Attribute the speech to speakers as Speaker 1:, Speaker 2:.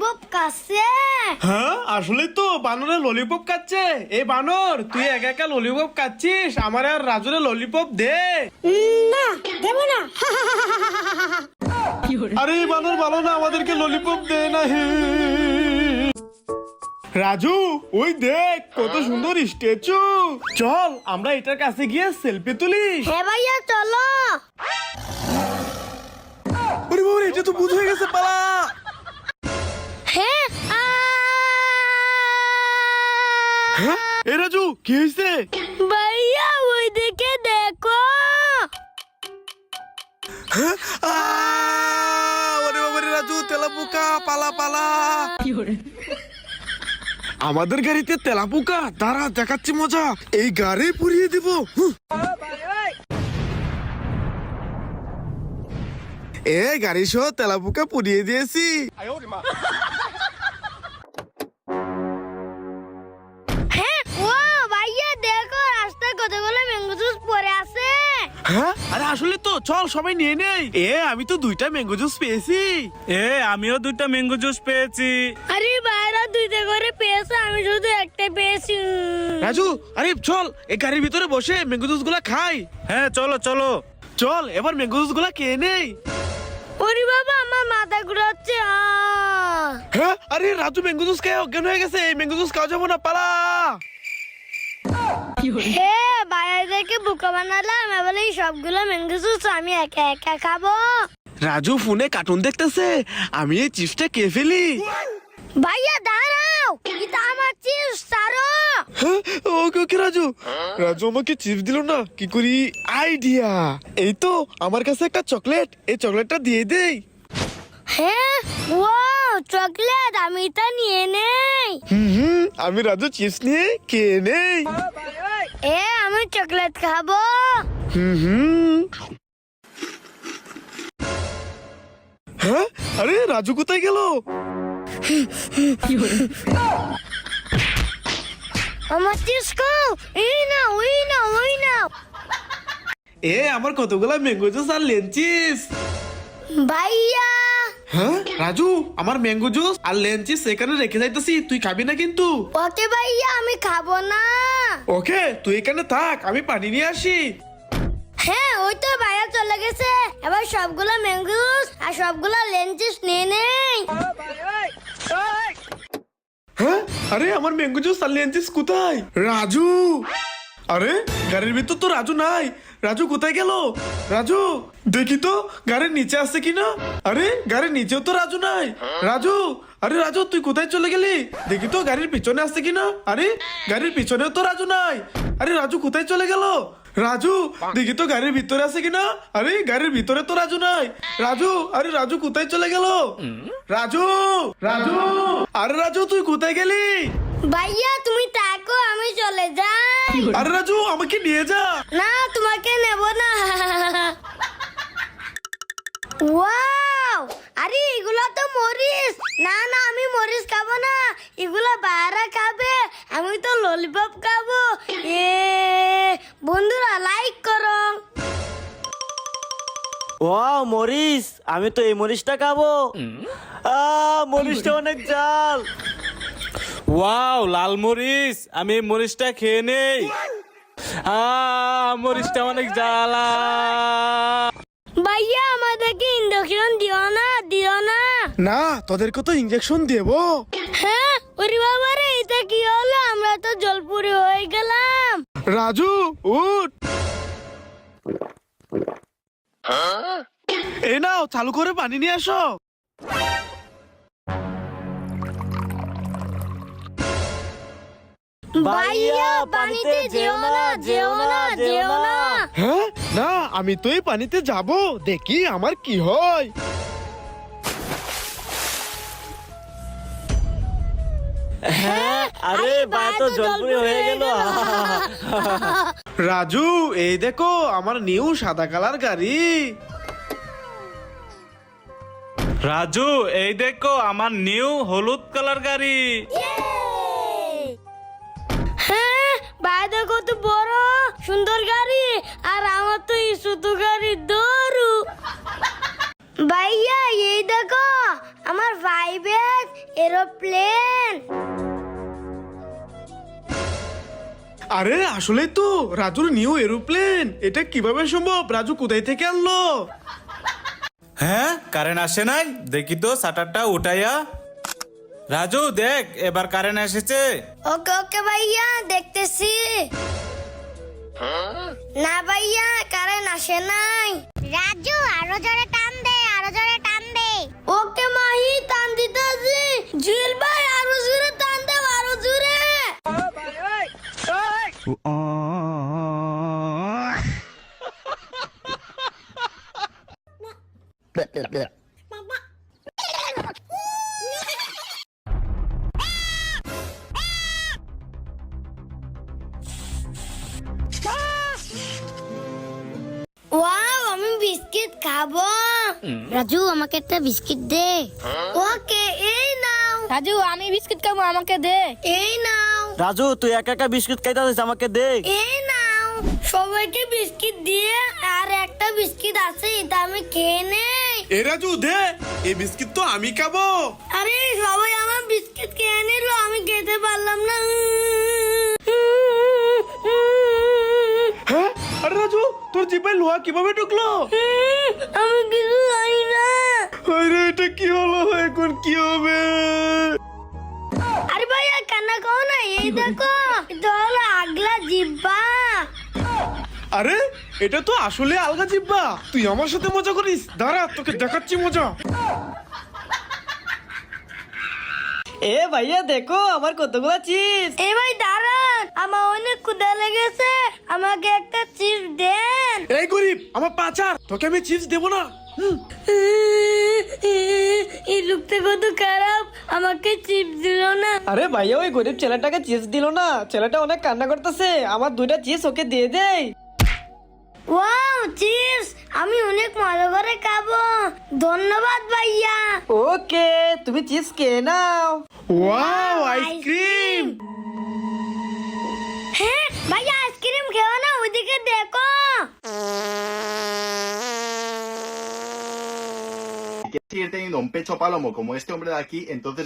Speaker 1: Lollipop খাচ্ছে।
Speaker 2: হ্যাঁ আসলে তো বানরে ললিপপ খাচ্ছে। এই বানর তুই একা একা ললিপপ খাচ্ছিস, আমার আর রাজুরে ললিপপ দে।
Speaker 1: না দেবো না।
Speaker 2: আরে এই বানর ভালো না, আমাদেরকে ললিপপ দে না। রাজু ওই দেখ কত সুন্দর স্ট্যাচু, চল আমরা এটার কাছে গিয়ে সেলফি তুলি।
Speaker 1: হ্যাঁ ভাইয়া চলো।
Speaker 2: ওরে বাবা, এটা তো ভূত হয়ে গেছে, পালা।
Speaker 1: হ্যাঁ
Speaker 2: হ্যাঁ এ রাজু কি হয়েছে?
Speaker 1: ভাইয়া ওই দিকে দেখো।
Speaker 2: ওরে বাবা রে রাজু, তেলাপোকা, পালা পালা। আমাদের গাড়িতে তেলাপোকা, দাঁড়া দেখাচ্ছি মজা, এই গাড়ি পুড়িয়ে দিব। এ গাড়ি সহ তেলাপোকা পুড়িয়ে দিয়েছি।
Speaker 1: হ্যাঁ ও ভাইয়া দেখো রাস্তায় কতগুলো ম্যাঙ্গো জুস পড়ে আছে।
Speaker 2: হ্যাঁ আরে আসলে তো চল সবাই নিয়ে নেই। আমি তো 2টা ম্যাঙ্গো জুস পেয়েছি।
Speaker 3: আমিও 2টা ম্যাঙ্গো জুস পেয়েছি।
Speaker 1: আরে ভাইরা 2টা করে পেয়েছে, আমি শুধু একটা পেয়েছি।
Speaker 2: রাজু আরে চল এই গাড়ির ভিতরে বসে ম্যাঙ্গো জুস গুলা খাই।
Speaker 3: হ্যাঁ চলো চলো।
Speaker 2: চল এবার ম্যাঙ্গো জুস গুলা খেয়ে নেই।
Speaker 1: ওরে বাবা আমার মাথা ঘুরাচ্ছে।
Speaker 2: হ্যাঁ আরে রাজু ম্যাঙ্গো জুস খেয়ে অজ্ঞান হয়ে গেছে, এই ম্যাঙ্গো জুস খাওয়া যাবো না, পালা।
Speaker 1: হে বাইরেকে বোকা বানালাম, এবার এই সবগুলো ম্যাঙ্গো জুস আমি একা একা খাবো।
Speaker 2: রাজু ফোনে কার্টুন দেখতেছে, আমি এই চিপসটা খেয়ে ফেলি।
Speaker 1: ভাইয়া দাঁড়াও, এটা আমার চিপস ছাড়ো।
Speaker 2: হ্যাঁ, ওকে ওকে রাজু। রাজু আমাকে চিপস দিল না, কি করি? আইডিয়া, এই তো আমার কাছে একটা চকলেট, এই চকলেটটা দিয়ে দেই।
Speaker 1: হ্যাঁ ও চকলেট, আমি এটা নিয়ে নেই।
Speaker 2: আমি রাজু চিপস নিয়ে খেয়ে নেই।
Speaker 1: আমি চকলেট খাবো।
Speaker 2: হ্যাঁ আরে রাজু কোথায় গেল?
Speaker 1: আমার চিপস খাও। এই না ওই না ওই না।
Speaker 2: আমার কতগুলা ম্যাঙ্গো জুস আর লেন চিপস।
Speaker 1: ভাইয়া
Speaker 2: হ্যাঁ রাজু, আমার ম্যাঙ্গো জুস আর লেন চিপস এখানে রেখে যাইতেছি, তুই খাবি না কিন্তু।
Speaker 1: ওকে ভাইয়া আমি খাবো না।
Speaker 2: ওকে তুই এখানে থাক, আমি পানি নিয়ে আসি।
Speaker 1: হ্যাঁ ওই তো ভাইয়া চলে গেছে, এবার সবগুলো ম্যাঙ্গো জুস আর সবগুলো লেঞ্চিস নিয়ে নেই।
Speaker 2: হ্যাঁ আরে আমার ম্যাঙ্গো জুস আর লেন চিপস কোথায়? রাজু, আরে গাড়ির ভিতর তো রাজু নাই। রাজু কোথায় গেল? রাজু দেখি তো গাড়ির নিচে আছে কিনা। আরে গাড়ির নিচেও তো রাজু নাই। রাজু, আরে রাজু তুই কোথায় চলে গেলি? দেখি তো গাড়ির পিছনে আছে কিনা। আরে গাড়ির পিছনেও তো রাজু নাই। আরে রাজু কোথায় চলে গেল? রাজু দেখি তো গাড়ির ভিতরে আছে কিনা। আরে গাড়ির ভিতরে তো রাজু নাই। রাজু, আরে রাজু কোথায় চলে গেল? রাজু, রাজু, আরে রাজু তুই কোথায় গেলি?
Speaker 1: ভাইয়া তুমি থাকো, আমি চলে যাই।
Speaker 2: আরে রাজু আমাকে নিয়ে যা।
Speaker 1: না তোমাকে নেব না। ওয়াও, আরে এগুলো তো মরিচ। না না আমি মরিচ খাবো না, এগুলো বাইরে খাবে, আমি তো ললিপপ খাবো। বন্ধুরা লাইক করো।
Speaker 4: ওয়াও মরিচ, আমি তো এই মরিচটা খাবো। মরিচটা অনেক ঝাল।
Speaker 3: ওয়াও লাল মরিচ, আমি এই মরিচটা খেয়ে নেই। মরিচটা অনেক জ্বালা।
Speaker 1: ভাইয়া আমাদেরকে ইঞ্জেকশন দিও না, দিও না।
Speaker 2: না তোদেরকে তো ইঞ্জেকশন দেবো।
Speaker 1: হ্যাঁ ওরে বাবা রে, এটা কি হলো? আমরা তো জলপুরি হয়ে গেলাম।
Speaker 2: রাজু উঠ, এই নাও চালু করে পানি নিয়ে আসো।
Speaker 1: ভাইয়া পানিতে যেও না, যেও না, যেও না।
Speaker 2: হ্যাঁ না আমি তো এই পানিতে যাব, দেখি আমার কি হয়।
Speaker 4: হ্যাঁ আরে ভাই তো জলপুরি হয়ে গেল।
Speaker 2: রাজু এই দেখো আমার নিউ সাদা কালার গাড়ি।
Speaker 3: রাজু এই দেখো আমার নিউ হলুদ কালার গাড়ি।
Speaker 1: হ্যাঁ ভাই দেখো তো বড় সুন্দর গাড়ি, আর আমার তো এই ছোট গাড়ি দৌড়ু। ভাইয়া এই দেখো আমার ভাই ব্যাগ, এরোপ্লেন।
Speaker 2: আরে আসলে তো রাজুর নিউ এরোপ্লেন। এটা কিভাবে সম্ভব? রাজু কোথায় থেকে আনলো?
Speaker 3: হ্যাঁ, কারেন্ট আসে নাই, দেখি তো শাটারটা উঠাইয়া। রাজু দেখ, এবার কারেন্ট এসেছে।
Speaker 1: ওকে ওকে ভাইয়া, দেখতেছি। না ভাইয়া, কারেন্ট আসে নাই।
Speaker 5: রাজু আরো জোরে টান দে, আরো জোরে টান দে।
Speaker 1: ওকে মাহি, টান দিতেছি। জুয়েল ভাই, আরো জোরে টান দাও, আরো জোরে। ওয়াও, আমি বিস্কিট খাবো।
Speaker 5: রাজু আমাকে একটা বিস্কিট দে।
Speaker 1: ওকে, এই নাও।
Speaker 6: রাজু আমি বিস্কিট খাবো, আমাকে দে।
Speaker 1: এই নাও।
Speaker 4: রাজু তুই একা একা বিস্কুট খাইতে আছিস, আমাকে দে।
Speaker 1: এই নাও। সবাইকে বিস্কিট দিয়ে আর একটা বিস্কিট আছে, এটা আমি খেয়ে নেই।
Speaker 2: এ রাজু দে, এই বিস্কিট তো আমি খাবো।
Speaker 1: আরে সবাই আমার বিস্কিট খেয়ে নিল, আমি খেতে পারলাম না।
Speaker 2: হ্যাঁ, আরে রাজু তোর জিভে লোহা কিভাবে ঢুকলো?
Speaker 1: আমি কিছু জানি না।
Speaker 2: আরে এটা কি হলো? এখন কি হবে?
Speaker 1: আরে ভাইয়া, কান্না করো না, এই দেখো, এটা হলো আগলা জিব্বা।
Speaker 2: আরে এটা তো আসলে আলগা জিব্বা। তুই আমার সাথে মজা করিস? দাঁড়া, তোকে দেখাচ্ছি মজা।
Speaker 7: এ ভাইয়া দেখো আমার কতগুলো চিপস।
Speaker 1: এই ভাই দাঁড়ান, আমার অনেক ক্ষুধা লেগেছে, আমাকে একটা চিপস দেন।
Speaker 2: এই গরিব, আমার পাচার, তোকে আমি চিপস দেবো না।
Speaker 1: এই লোকটা কত খারাপ, আমাকে চিপস দিল না।
Speaker 7: আরে ভাইয়া ওই গরিব ছেলেটাকে চিপস দিল না, ছেলেটা অনেক কান্না করতেছে, আমার দুইটা চিপস ওকে দিয়ে দেই।
Speaker 1: ওয়াও, চিপস আমি অনেক মজা করে খাবো। ধন্যবাদ ভাইয়া।
Speaker 7: ওকে তুমি চিপস খেয়ে নাও।
Speaker 2: Wow, ice cream.
Speaker 1: হ্যাঁ ভাইয়া, আইসক্রিম খেও না, ওইদিকে দেখো।
Speaker 8: Que sigue teniendo un pecho palomo como este hombre de aquí, entonces